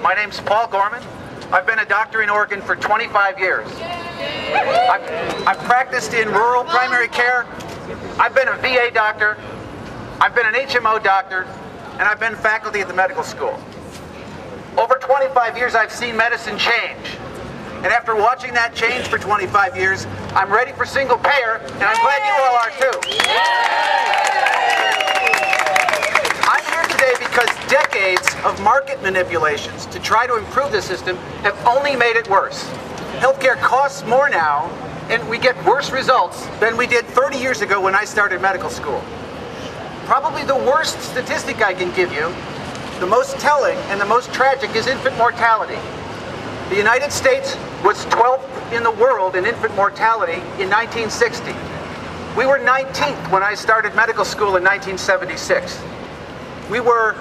My name's Paul Gorman. I've been a doctor in Oregon for 25 years. I've practiced in rural primary care. I've been a VA doctor. I've been an HMO doctor. And I've been faculty at the medical school. Over 25 years, I've seen medicine change. And after watching that change for 25 years, I'm ready for single payer, and I'm glad you all are too. I'm here today because decades of market manipulations to try to improve the system have only made it worse. Healthcare costs more now, and we get worse results than we did 30 years ago when I started medical school. Probably the worst statistic I can give you, the most telling and the most tragic, is infant mortality. The United States was 12th in the world in infant mortality in 1960. We were 19th when I started medical school in 1976. We were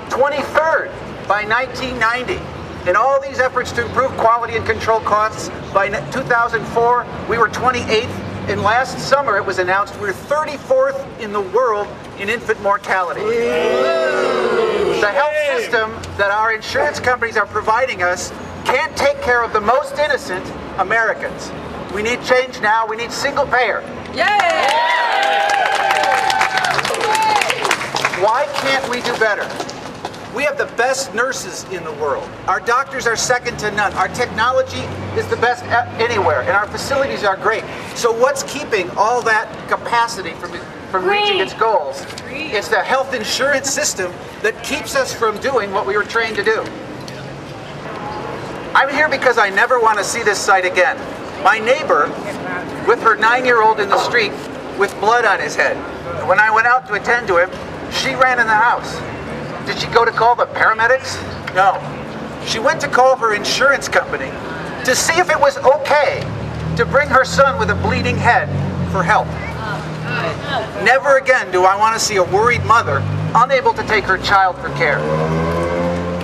23rd by 1990. In all these efforts to improve quality and control costs, by 2004 we were 28th, and last summer it was announced we were 34th in the world in infant mortality. The health system that our insurance companies are providing us can't take care of the most innocent Americans. We need change now. We need single payer. Yay! Why can't we do better? We have the best nurses in the world. Our doctors are second to none. Our technology is the best anywhere, and our facilities are great. So what's keeping all that capacity from reaching its goals? It's the health insurance system that keeps us from doing what we were trained to do. I'm here because I never want to see this sight again. My neighbor, with her 9-year-old in the street with blood on his head. When I went out to attend to him, she ran in the house. Did she go to call the paramedics? No. She went to call her insurance company to see if it was okay to bring her son with a bleeding head for help. Never again do I want to see a worried mother unable to take her child for care.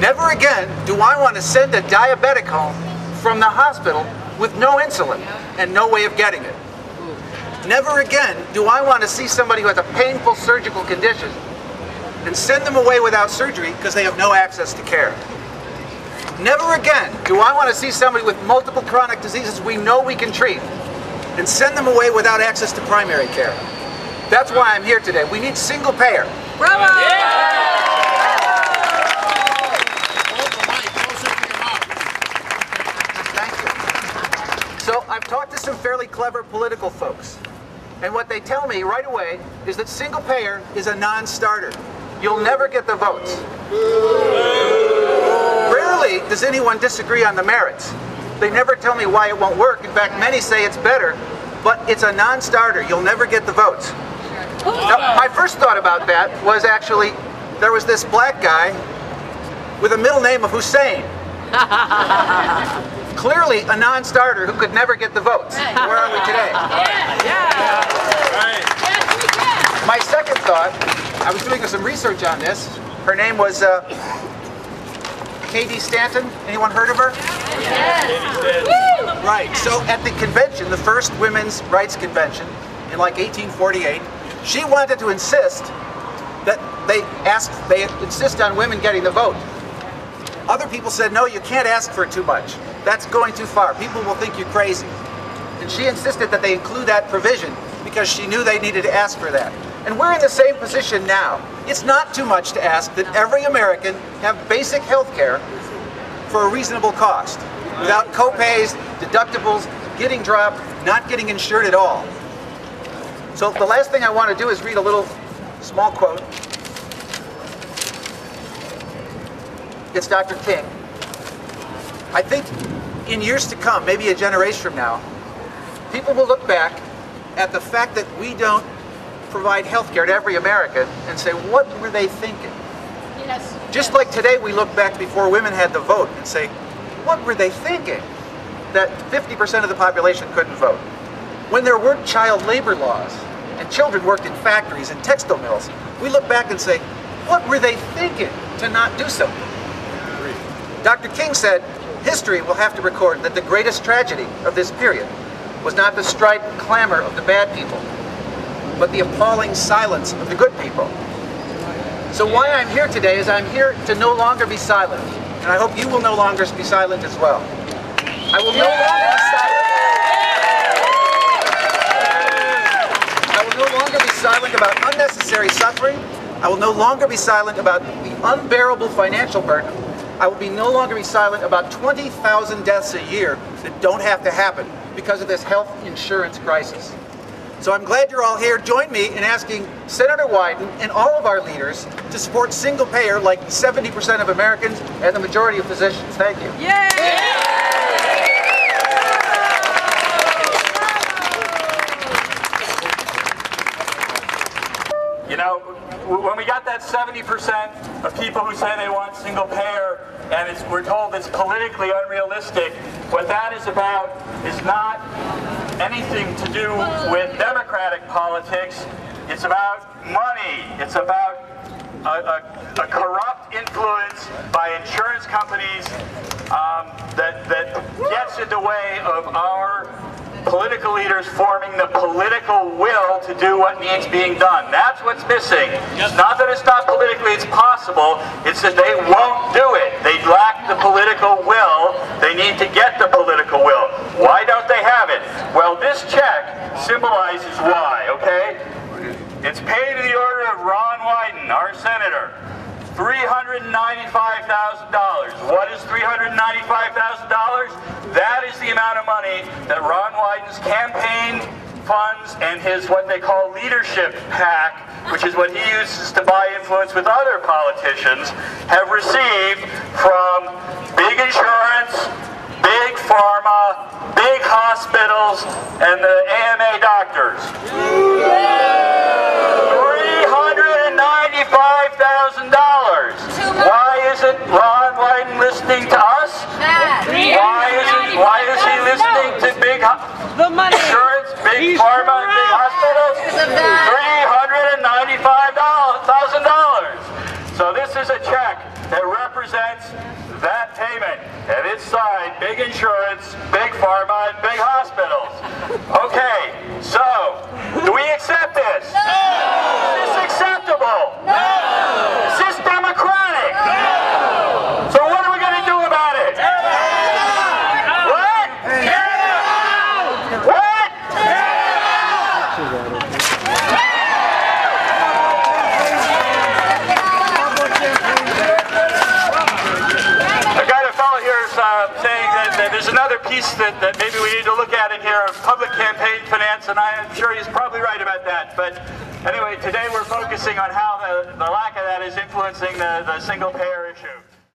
Never again do I want to send a diabetic home from the hospital with no insulin and no way of getting it. Never again do I want to see somebody who has a painful surgical condition and send them away without surgery because they have no access to care. Never again do I want to see somebody with multiple chronic diseases we know we can treat and send them away without access to primary care. That's why I'm here today. We need single payer. Bravo! Yeah! So I've talked to some fairly clever political folks, and what they tell me right away is that single payer is a non-starter. You'll never get the votes. Rarely does anyone disagree on the merits. They never tell me why it won't work. In fact, many say it's better, but it's a non-starter. You'll never get the votes. Now, my first thought about that was actually, there was this black guy with a middle name of Hussein. Clearly a non-starter who could never get the votes. Where are we today? My second thought, I was doing some research on this. Her name was Katie Stanton. Anyone heard of her? Yes. Right. So at the convention, the first women's rights convention in like 1848, she wanted to insist that they insist on women getting the vote. Other people said, no, you can't ask for too much. That's going too far. People will think you're crazy. And she insisted that they include that provision because she knew they needed to ask for that. And we're in the same position now. It's not too much to ask that every American have basic health care for a reasonable cost, without co-pays, deductibles, getting dropped, not getting insured at all. So the last thing I want to do is read a little small quote. It's Dr. King. I think in years to come, maybe a generation from now, people will look back at the fact that we don't provide health care to every American and say, what were they thinking? Yes. Just like today we look back before women had the vote and say, what were they thinking that 50% of the population couldn't vote? When there were child labor laws and children worked in factories and textile mills, we look back and say, what were they thinking to not do so? Dr. King said, history will have to record that the greatest tragedy of this period was not the strident clamor of the bad people, but the appalling silence of the good people. So why I'm here today is I'm here to no longer be silent. and I hope you will no longer be silent as well. I will no longer be silent. I will no longer be silent about unnecessary suffering. I will no longer be silent about the unbearable financial burden. I will no longer be silent about 20,000 deaths a year that don't have to happen because of this health insurance crisis. So I'm glad you're all here. Join me in asking Senator Wyden and all of our leaders to support single payer like 70% of Americans and the majority of physicians. Thank you. Yay! You know, when we got that 70% of people who say they want single payer, and we're told it's politically unrealistic, what that is about is not anything to do with democratic politics. It's about money. It's about a corrupt influence by insurance companies that gets in the way of our political leaders forming the political will to do what needs being done. That's what's missing. It's not that it's not politically, it's possible. It's that they won't do it. They lack the political will. They need to get the political will. Why don't they have it? Well, this check symbolizes why, okay? It's paid in the order of Ron Wyden, our senator. $395,000. What is $395,000? That is the amount of money that Ron Wyden's campaign funds and his what they call leadership PAC, which is what he uses to buy influence with other politicians, have received from big insurance, big pharma, big hospitals, and the AMA doctors. $395,000. Why isn't Ron Wyden listening to us? Why is he listening to big insurance, big pharma, and big hospitals? $395,000. So this is a check that represents that payment, and it's signed big insurance, big pharma, and big hospitals. Okay, so do we accept this? No! Is this acceptable? No! Is this democratic? No! So what are we going to do about it? What? What? Saying that there's another piece that maybe we need to look at in here of public campaign finance, and I'm sure he's probably right about that. But anyway, today we're focusing on how the lack of that is influencing the single payer issue.